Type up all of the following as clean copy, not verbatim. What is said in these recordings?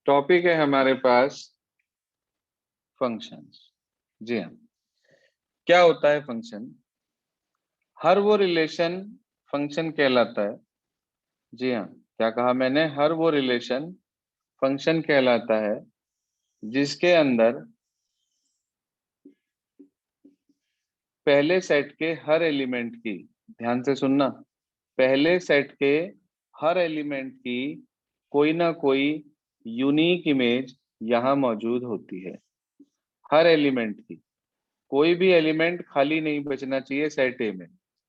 Topic है हमारे पास functions. जी हाँ, क्या होता है फंक्शन? हर वो रिलेशन फंक्शन कहलाता है। जी हाँ, क्या कहा मैंने? हर वो रिलेशन फंक्शन कहलाता है जिसके अंदर पहले सेट के हर एलिमेंट की, ध्यान से सुनना, पहले सेट के हर एलिमेंट की कोई ना कोई यूनिक इमेज यहाँ मौजूद होती है। हर एलिमेंट की, कोई भी एलिमेंट खाली नहीं बचना चाहिए सेट ए में।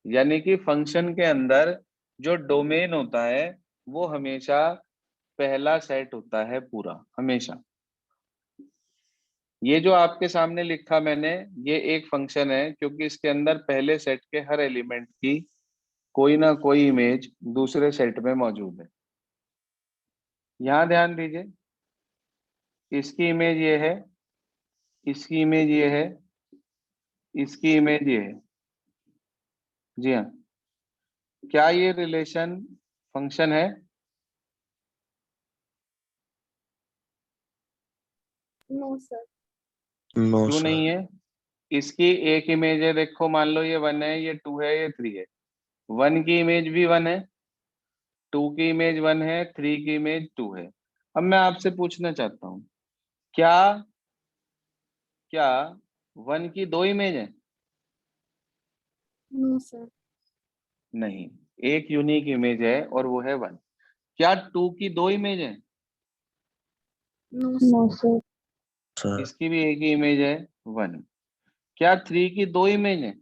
यानी कि फंक्शन के अंदर जो डोमेन होता है वो हमेशा पहला सेट होता है पूरा, हमेशा। ये जो आपके सामने लिखा मैंने, ये एक फंक्शन है क्योंकि इसके अंदर पहले सेट के हर एलिमेंट की कोई ना कोई इमेज दूसरे सेट में मौजूद है। यहां ध्यान दीजिए, इसकी इमेज ये है, इसकी इमेज ये है, इसकी इमेज ये है। जी हाँ, क्या ये रिलेशन फंक्शन है? No sir. नो क्यों सर। नहीं है? इसकी एक इमेज है, देखो मान लो ये 1 है, ये 2 है, ये 3 है। 1 की इमेज भी 1 है, 2 की इमेज 1 है, 3 की इमेज 2 है। अब मैं आपसे पूछना चाहता हूँ, क्या क्या 1 की 2 इमेज है? No sir. नहीं, एक यूनिक इमेज है और वो है 1। क्या 2 की 2 इमेज है? No sir. सर। इसकी भी एक ही इमेज है, 1। क्या 3 की 2 इमेज है?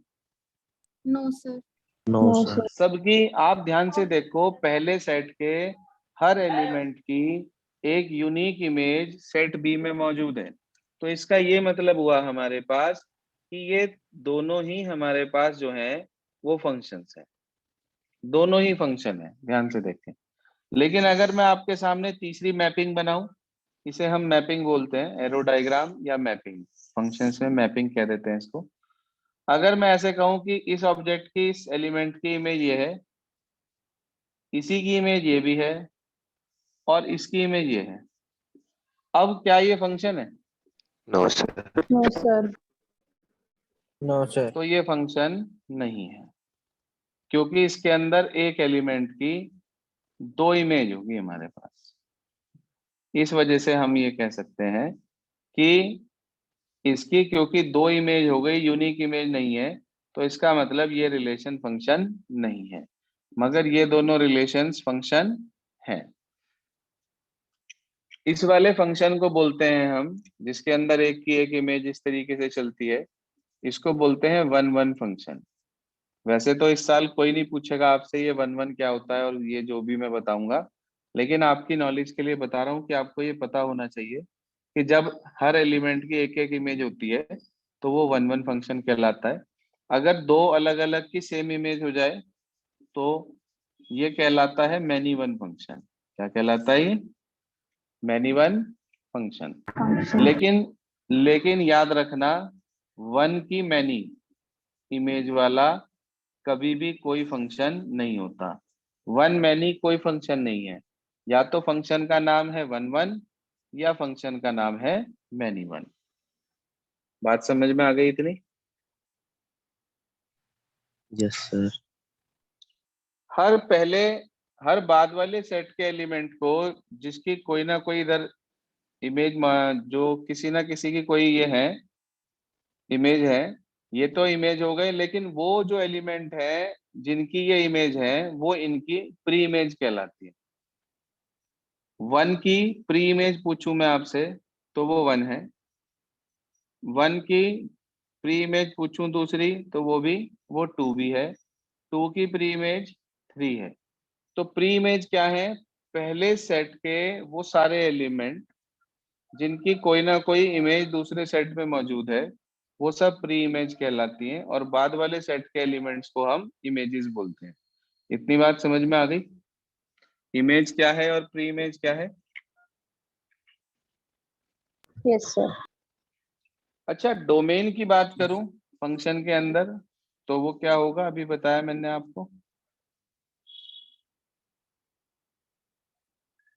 No sir. No sir. सबकी, आप ध्यान से देखो, पहले सेट के हर एलिमेंट की एक यूनिक इमेज सेट बी में मौजूद है। तो इसका ये मतलब हुआ हमारे पास कि ये दोनों ही हमारे पास जो है वो फंक्शंस है, दोनों ही फंक्शन है। ध्यान से देखें। लेकिन अगर मैं आपके सामने तीसरी मैपिंग बनाऊं, इसे हम मैपिंग बोलते हैं, एरो डायग्राम या मैपिंग, फंक्शंस में मैपिंग कह देते हैं इसको। अगर मैं ऐसे कहूं कि इस ऑब्जेक्ट की, इस एलिमेंट की इमेज ये है, इसी की इमेज ये भी है, और इसकी इमेज ये है, अब क्या ये फंक्शन है? No sir. No sir. No sir. तो ये फंक्शन नहीं है, क्योंकि इसके अंदर एक एलिमेंट की 2 इमेज होगी हमारे पास। इस वजह से हम ये कह सकते हैं कि इसकी क्योंकि 2 इमेज हो गई, यूनिक इमेज नहीं है, तो इसका मतलब ये रिलेशन फंक्शन नहीं है। मगर ये दोनों रिलेशंस फंक्शन हैं। इस वाले फंक्शन को बोलते हैं हम, जिसके अंदर एक की एक इमेज इस तरीके से चलती है, इसको बोलते हैं वन वन फंक्शन। वैसे तो इस साल कोई नहीं पूछेगा आपसे ये वन वन क्या होता है, और ये जो भी मैं बताऊंगा, लेकिन आपकी नॉलेज के लिए बता रहा हूँ कि आपको ये पता होना चाहिए कि जब हर एलिमेंट की एक एक इमेज होती है तो वो वन वन फंक्शन कहलाता है। अगर दो अलग अलग की सेम इमेज हो जाए तो ये कहलाता है मैनी वन फंक्शन। क्या कहलाता है ये? Many one function. लेकिन लेकिन याद रखना, 1 की मैनी इमेज वाला कभी भी कोई फंक्शन नहीं होता। 1 मैनी कोई फंक्शन नहीं है। या तो फंक्शन का नाम है वन वन, या फंक्शन का नाम है मैनी वन। बात समझ में आ गई इतनी? Yes sir. हर बाद वाले सेट के एलिमेंट को, जिसकी कोई ना कोई इधर इमेज, जो किसी ना किसी की कोई ये है, इमेज है, ये तो इमेज हो गए, लेकिन वो जो एलिमेंट है जिनकी ये इमेज है वो इनकी प्री इमेज कहलाती है। 1 की प्री इमेज पूछूं मैं आपसे तो वो 1 है। 1 की प्री इमेज पूछूं दूसरी तो वो 2 भी है। 2 की प्री इमेज 3 है। तो प्री इमेज क्या है? पहले सेट के वो सारे एलिमेंट जिनकी कोई ना कोई इमेज दूसरे सेट में मौजूद है, वो सब प्री इमेज कहलाती हैं, और बाद वाले सेट के एलिमेंट्स को हम इमेजेस बोलते हैं। इतनी बात समझ में आ गई? इमेज क्या है और प्री इमेज क्या है? Yes sir. अच्छा, डोमेन की बात करूं फंक्शन के अंदर, तो वो क्या होगा? अभी बताया मैंने आपको।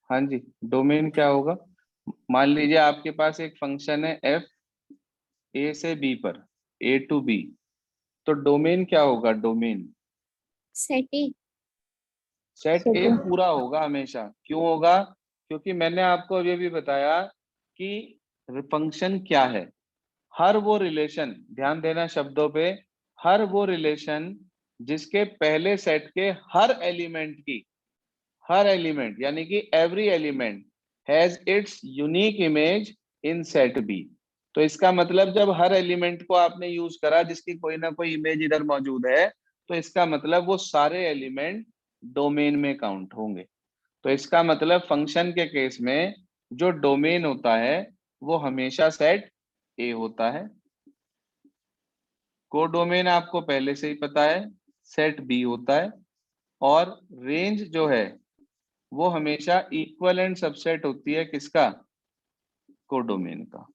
हाँ जी, डोमेन क्या होगा? मान लीजिए आपके पास एक फंक्शन है f a से b पर, a to b, तो डोमेन क्या होगा? डोमेन सेट ए। सेट ए पूरा होगा हमेशा। क्यों होगा? क्योंकि मैंने आपको अभी भी बताया कि फंक्शन क्या है। हर वो रिलेशन, ध्यान देना शब्दों पे, हर वो रिलेशन जिसके पहले सेट के हर एलिमेंट की, हर एलिमेंट यानी कि every element has its unique image in set B. तो इसका मतलब जब हर एलिमेंट को आपने यूज करा जिसकी कोई ना कोई इमेज इधर मौजूद है, तो इसका मतलब वो सारे एलिमेंट डोमेन में काउंट होंगे। तो इसका मतलब फंक्शन के केस में जो डोमेन होता है वो हमेशा सेट ए होता है। कोडोमेन आपको पहले से ही पता है, सेट बी होता है। और रेंज जो है वो हमेशा इक्वल एंड सबसेट होती है किसका? कोडोमेन का।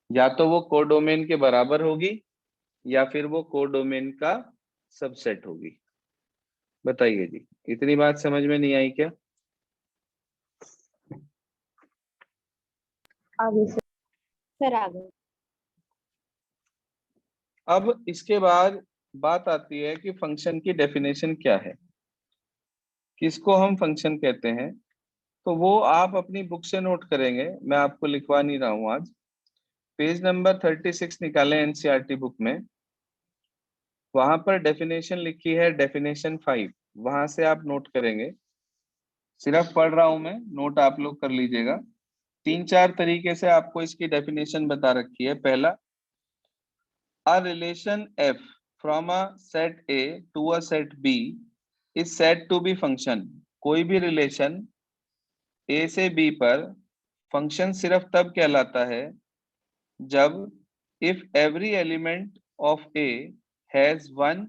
या तो वो कोडोमेन के बराबर होगी या फिर वो कोडोमेन का सबसेट होगी। बताइए जी, इतनी बात समझ में नहीं आई क्या? आगे सर आगे। अब इसके बाद बात आती है कि फंक्शन की डेफिनेशन क्या है, किसको हम फंक्शन कहते हैं। तो वो आप अपनी बुक से नोट करेंगे, मैं आपको लिखवा नहीं रहा हूं आज। पेज नंबर 36 निकालें एनसीईआरटी बुक में, वहां पर डेफिनेशन लिखी है, डेफिनेशन 5, वहां से आप नोट करेंगे। सिर्फ पढ़ रहा हूं मैं, नोट आप लोग कर लीजिएगा। 3-4 तरीके से आपको इसकी डेफिनेशन बता रखी है। पहला, a relation F from a set A to a set B is said to be function. कोई भी रिलेशन ए से बी पर फंक्शन सिर्फ तब कहलाता है जब if every element of A has one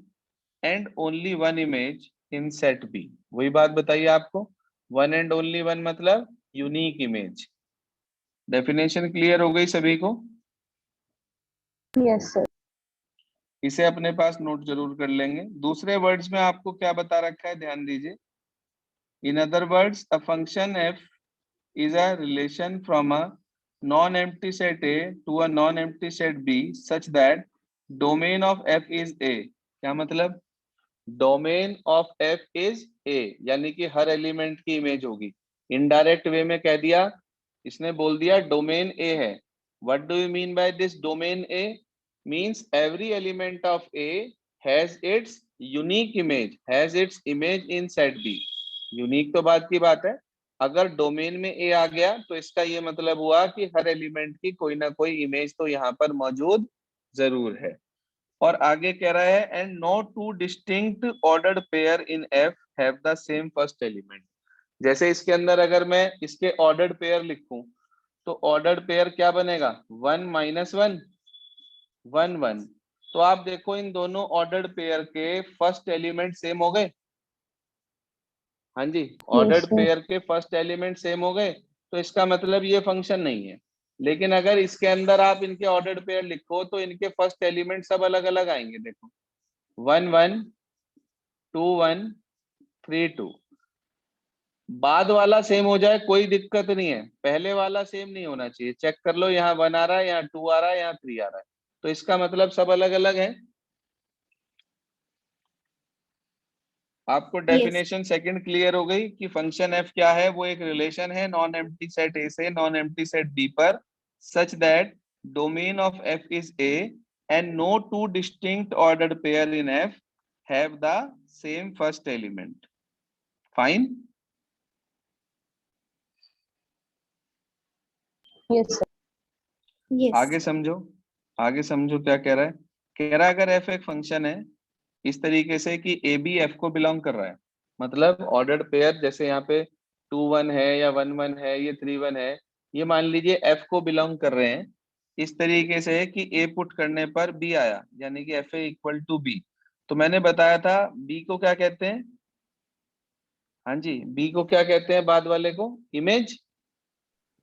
and only one image in set B. वही बात बताइए आपको, वन एंड ओनली वन मतलब यूनिक इमेज। डेफिनेशन क्लियर हो गई सभी को? Yes sir. इसे अपने पास नोट जरूर कर लेंगे। दूसरे वर्ड्स में आपको क्या बता रखा है, ध्यान दीजिए। In other words, a function F is a relation from a non-empty set A to a non-empty set B such that domain of F is A। क्या मतलब? Domain of F is A, यानी कि हर element की image होगी। Indirect way में कह दिया, इसने बोल दिया डोमेन A है। What do you mean by this domain A? Means every element of A has its unique image, has its image in set B। Unique तो बात की बात है, अगर डोमेन में ए आ गया तो इसका ये मतलब हुआ कि हर एलिमेंट की कोई ना कोई इमेज तो यहाँ पर मौजूद जरूर है। और आगे कह रहा है and no two distinct ordered pair in F have the same first element. जैसे इसके अंदर अगर मैं इसके ऑर्डर्ड पेयर लिखूं तो ऑर्डर्ड पेयर क्या बनेगा? 1 - 1 1 1। तो आप देखो इन दोनों ऑर्डर्ड पेयर के फर्स्ट एलिमेंट सेम हो गए। हाँ जी, यस ऑर्डर्ड सर। पेयर के फर्स्ट एलिमेंट सेम हो गए, तो इसका मतलब ये फंक्शन नहीं है। लेकिन अगर इसके अंदर आप इनके ऑर्डर्ड पेयर लिखो तो इनके फर्स्ट एलिमेंट सब अलग अलग आएंगे। देखो 1 1 2 1 3 2। बाद वाला सेम हो जाए कोई दिक्कत नहीं है, पहले वाला सेम नहीं होना चाहिए। चेक कर लो, यहाँ 1 आ रहा है, यहाँ 2 आ रहा है, यहाँ 3 आ रहा है, तो इसका मतलब सब अलग अलग है। आपको यस। डेफिनेशन सेकंड क्लियर हो गई कि फंक्शन एफ क्या है? वो एक रिलेशन है नॉन एम्प्टी सेट ए से नॉन एम्प्टी सेट बी पर, such that domain of F is A and no two distinct ordered pair in F have the same first element. Fine. Yes sir. Yes. आगे समझो, आगे समझो क्या कह रहा है। कह रहा है अगर एफ एक फंक्शन है इस तरीके से कि ए बी एफ को बिलोंग कर रहा है, मतलब ऑर्डर्ड पेयर जैसे यहाँ पे 2 1 है या 1 1 है, ये 3 1 है, ये मान लीजिए एफ को बिलोंग कर रहे हैं इस तरीके से कि ए पुट करने पर बी आया, यानी कि F A equal to B. तो मैंने बताया था बी को क्या कहते हैं? हाँ जी, बी को क्या कहते हैं? बाद वाले को इमेज,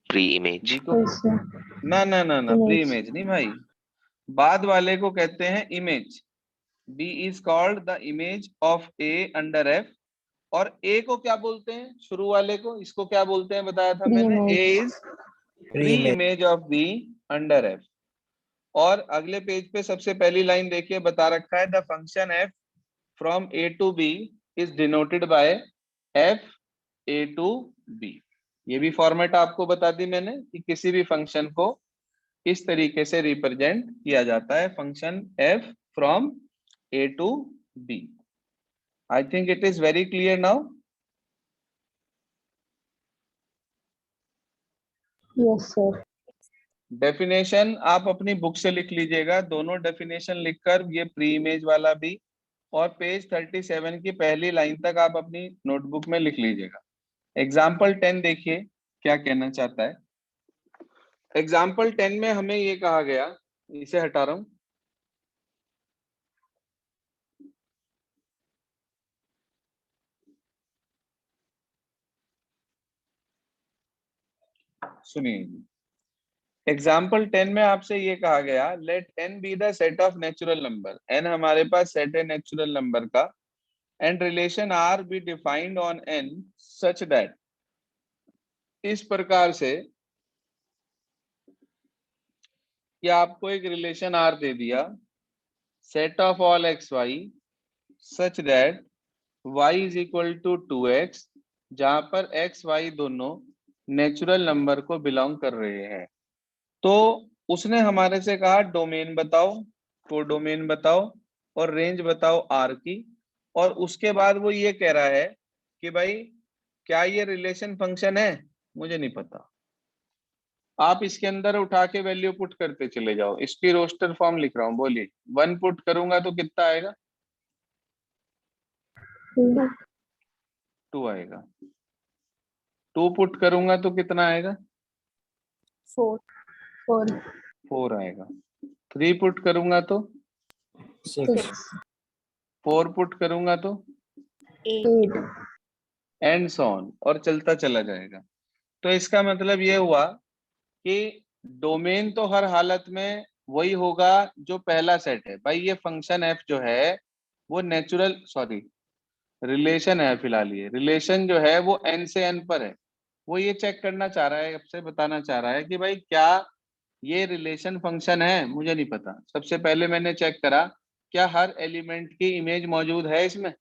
प्री इमेज। बी को यस सर। ना ना ना ना, प्री इमेज। इमेज नहीं भाई, बाद वाले को कहते हैं image. B is called the image of A under F. और ए को क्या बोलते हैं? शुरू वाले को, इसको क्या बोलते हैं बताया था प्री मैंने, a image. Is pre image of the under F. और अगले पेज पे सबसे पहली लाइन देखिए, बता रखा है the function F from A to B is denoted by F A to B. ये भी फॉर्मेट आपको बता दी मैंने कि किसी भी फंक्शन को इस तरीके से रिप्रेजेंट किया जाता है, function F from A to B. I think it is very clear now. Yes sir. Definition आप अपनी बुक से लिख लीजिएगा, दोनों डेफिनेशन लिखकर, ये प्री इमेज वाला भी और पेज 37 की पहली लाइन तक आप अपनी नोटबुक में लिख लीजिएगा। एग्जाम्पल 10 देखिए क्या कहना चाहता है। एग्जाम्पल 10 में हमें ये कहा गया, इसे हटा रहा हूं, सुनिए। एग्जाम्पल 10 में आपसे ये कहा गया let n be the set of natural number. n हमारे पास सेट है नेचुरल नंबर का, and relation r be defined on n such that, इस प्रकार से कि आपको एक रिलेशन r दे दिया, set of all X Y such that y is equal to 2x, जहां पर x y दोनों नेचुरल नंबर को बिलोंग कर रहे हैं। तो उसने हमारे से कहा डोमेन बताओ, कोडोमेन बताओ और रेंज बताओ आर की, और उसके बाद वो ये कह रहा है कि भाई क्या ये रिलेशन फंक्शन है, मुझे नहीं पता। आप इसके अंदर उठा के वैल्यू पुट करते चले जाओ। इसकी रोस्टर फॉर्म लिख रहा हूँ, बोलिए 1 पुट करूंगा तो कितना आएगा? 2 आएगा। 2 पुट करूंगा तो कितना आएगा? 4 आएगा। 3 पुट करूंगा तो 6 4 पुट करूंगा तो 8 एंड सो ऑन, और चलता चला जाएगा। तो इसका मतलब ये हुआ कि डोमेन तो हर हालत में वही होगा जो पहला सेट है। भाई ये फंक्शन एफ जो है वो नेचुरल, सॉरी रिलेशन है, फिलहाल ये रिलेशन जो है वो एन से एन पर है। वो ये चेक करना चाह रहा है, आपसे बताना चाह रहा है कि भाई क्या ये रिलेशन फंक्शन है, मुझे नहीं पता। सबसे पहले मैंने चेक करा क्या हर एलिमेंट की इमेज मौजूद है इसमें।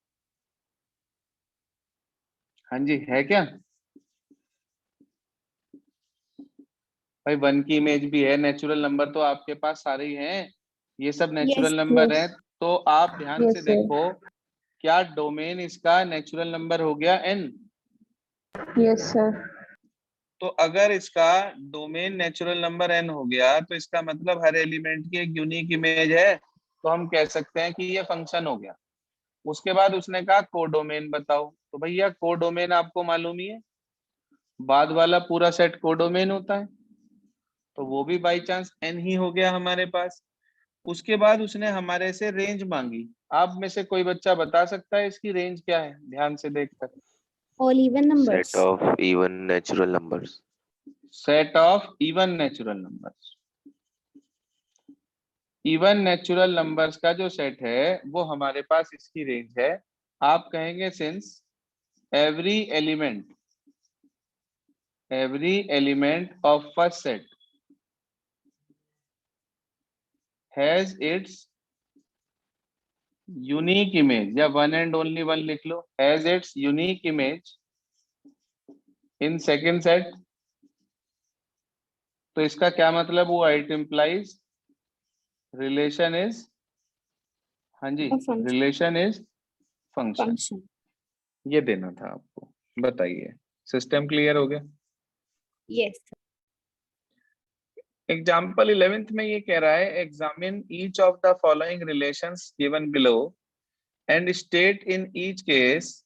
हाँ जी, है क्या? भाई 1 की इमेज भी है, नेचुरल नंबर तो आपके पास सारे ही हैं, ये सब नेचुरल नंबर हैं। तो आप ध्यान से देखो, क्या डोमेन इसका नेचुरल नंबर हो गया n? Yes sir. तो अगर इसका डोमेन नेचुरल नंबर n हो गया तो इसका मतलब हर एलिमेंट की एक यूनिक इमेज है, तो हम कह सकते हैं कि ये फंक्शन हो गया। उसके बाद उसने कहा कोडोमेन बताओ, तो भैया कोडोमेन आपको मालूम ही है, बाद वाला पूरा सेट कोडोमेन होता है, तो वो भी बाई चांस n ही हो गया हमारे पास। उसके बाद उसने हमारे से रेंज मांगी। आप में से कोई बच्चा बता सकता है इसकी रेंज क्या है, ध्यान से देखकर? All even numbers. Set of even natural numbers. Set of even natural numbers. Even natural numbers का जो सेट है वो हमारे पास इसकी रेंज है। आप कहेंगे since every element of first set has its unique image, या वन एंड ओनली वन लिख लो, has its unique image in second set. तो इसका क्या मतलब हुआ? इट इम्प्लाइज रिलेशन इज, हाँ जी, रिलेशन इज फंक्शन। ये देना था आपको। बताइए, सिस्टम क्लियर हो गया? यस। एग्जाम्पल 11th में ये कह रहा है examine each of the following relations given below and state in each case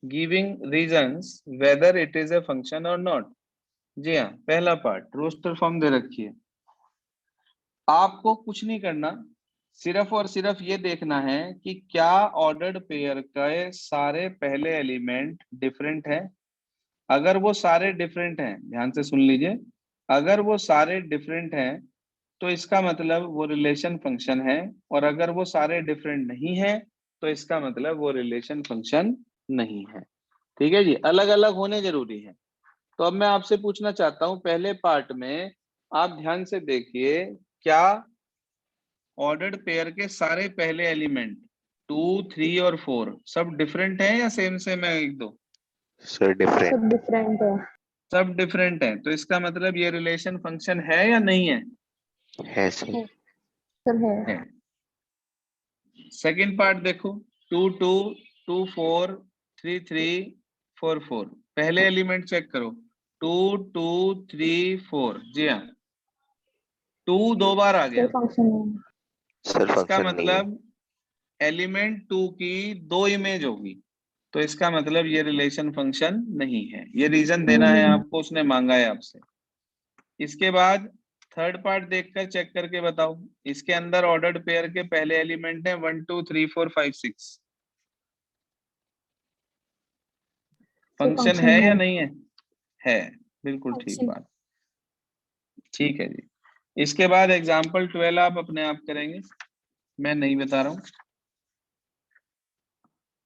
giving reasons whether it is a function और नॉट। जी हाँ, पहला पार्ट रोस्टर फॉर्म दे रखी है। आपको कुछ नहीं करना, सिर्फ और सिर्फ ये देखना है कि क्या ऑर्डर्ड पेयर के सारे पहले एलिमेंट डिफरेंट हैं। अगर वो सारे डिफरेंट हैं, ध्यान से सुन लीजिए, अगर वो सारे डिफरेंट हैं तो इसका मतलब वो रिलेशन फंक्शन है, और अगर वो सारे डिफरेंट नहीं है तो इसका मतलब वो रिलेशन फंक्शन नहीं है। ठीक है जी, अलग अलग होने जरूरी है। तो अब मैं आपसे पूछना चाहता हूं, पहले पार्ट में आप ध्यान से देखिए, क्या ऑर्डर्ड पेयर के सारे पहले एलिमेंट 2, 3 और 4 सब डिफरेंट हैं या सेम सेम है एक दो? Sir different. सब डिफरेंट है। सब डिफरेंट है, तो इसका मतलब ये रिलेशन फंक्शन है या नहीं है? है सर। सब है। है। सेकंड पार्ट देखो, 2, 2, 2, 4, 3, 3, 4, 4, पहले एलिमेंट चेक करो, 2, 2, 3, 4। जी हाँ, 2 दो बार आ गया, कोई फंक्शन नहीं है। सर इसका फंक्शन नहीं है। मतलब एलिमेंट 2 की 2 इमेज होगी, तो इसका मतलब ये रिलेशन फंक्शन नहीं है। ये रीजन देना है आपको, उसने मांगा है आपसे। इसके बाद थर्ड पार्ट देखकर चेक करके बताओ, इसके अंदर ऑर्डर्ड पेयर के पहले एलिमेंट है 1, 2, 3, 4, 5, 6। कोई फंक्शन फंक्शन है या है। नहीं है? है, बिल्कुल ठीक फंक्शन। बात। ठीक है जी। इसके बाद एग्जाम्पल 12 आप अपने आप करेंगे, मैं नहीं बता रहा हूँ।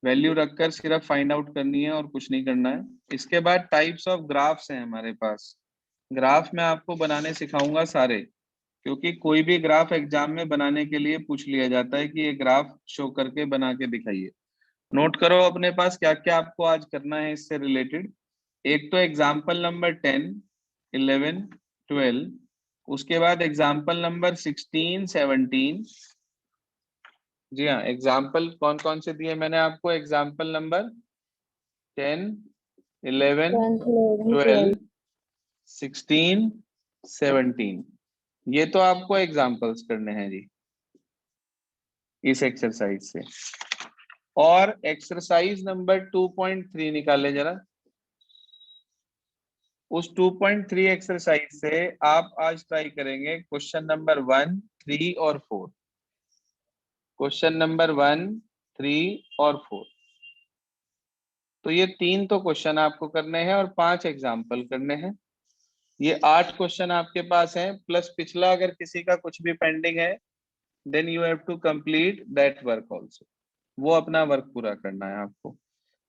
वैल्यू रखकर सिर्फ फाइंड आउट करनी है और कुछ नहीं करना है। इसके बाद टाइप्स ऑफ ग्राफ्स हैं हमारे पास। ग्राफ मैं आपको बनाने सिखाऊंगा सारे, क्योंकि कोई भी ग्राफ एग्जाम में बनाने के लिए पूछ लिया जाता है कि ये ग्राफ शो करके बना के दिखाइए। नोट करो अपने पास क्या क्या आपको आज करना है इससे रिलेटेड। एक तो एग्जाम्पल नंबर 10, 11, 12, उसके बाद एग्जाम्पल नंबर 16, 17। जी हाँ, एग्जाम्पल कौन कौन से दिए मैंने आपको? Example number 10, 11, 10, 11, 12। 12, 16, 17। ये तो आपको एग्जाम्पल्स करने हैं जी इस एक्सरसाइज से। और एक्सरसाइज नंबर 2.3 निकाले जरा। उस 2.3 एक्सरसाइज से आप आज ट्राई करेंगे क्वेश्चन नंबर 1, 3 और 4। क्वेश्चन नंबर 1, 3 और 4। तो ये 3 तो क्वेश्चन आपको करने हैं और 5 एग्जाम्पल करने हैं। ये 8 क्वेश्चन आपके पास हैं, प्लस पिछला अगर किसी का कुछ भी पेंडिंग है, then you have to complete that work also. वो अपना वर्क पूरा करना है आपको।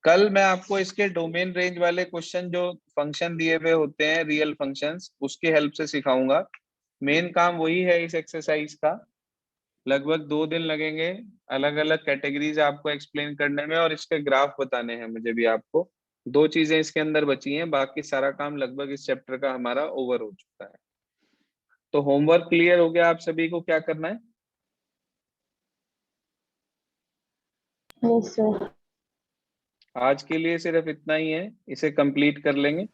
कल मैं आपको इसके डोमेन रेंज वाले क्वेश्चन, जो फंक्शन दिए हुए होते हैं रियल फंक्शंस, उसके हेल्प से सिखाऊंगा। मेन काम वही है इस एक्सरसाइज का। लगभग 2 दिन लगेंगे अलग अलग कैटेगरीज आपको एक्सप्लेन करने में, और इसके ग्राफ बताने हैं मुझे भी आपको। 2 चीजें इसके अंदर बची हैं, बाकी सारा काम लगभग इस चैप्टर का हमारा ओवर हो चुका है। तो होमवर्क क्लियर हो गया आप सभी को क्या करना है? Yes sir. आज के लिए सिर्फ इतना ही है, इसे कंप्लीट कर लेंगे।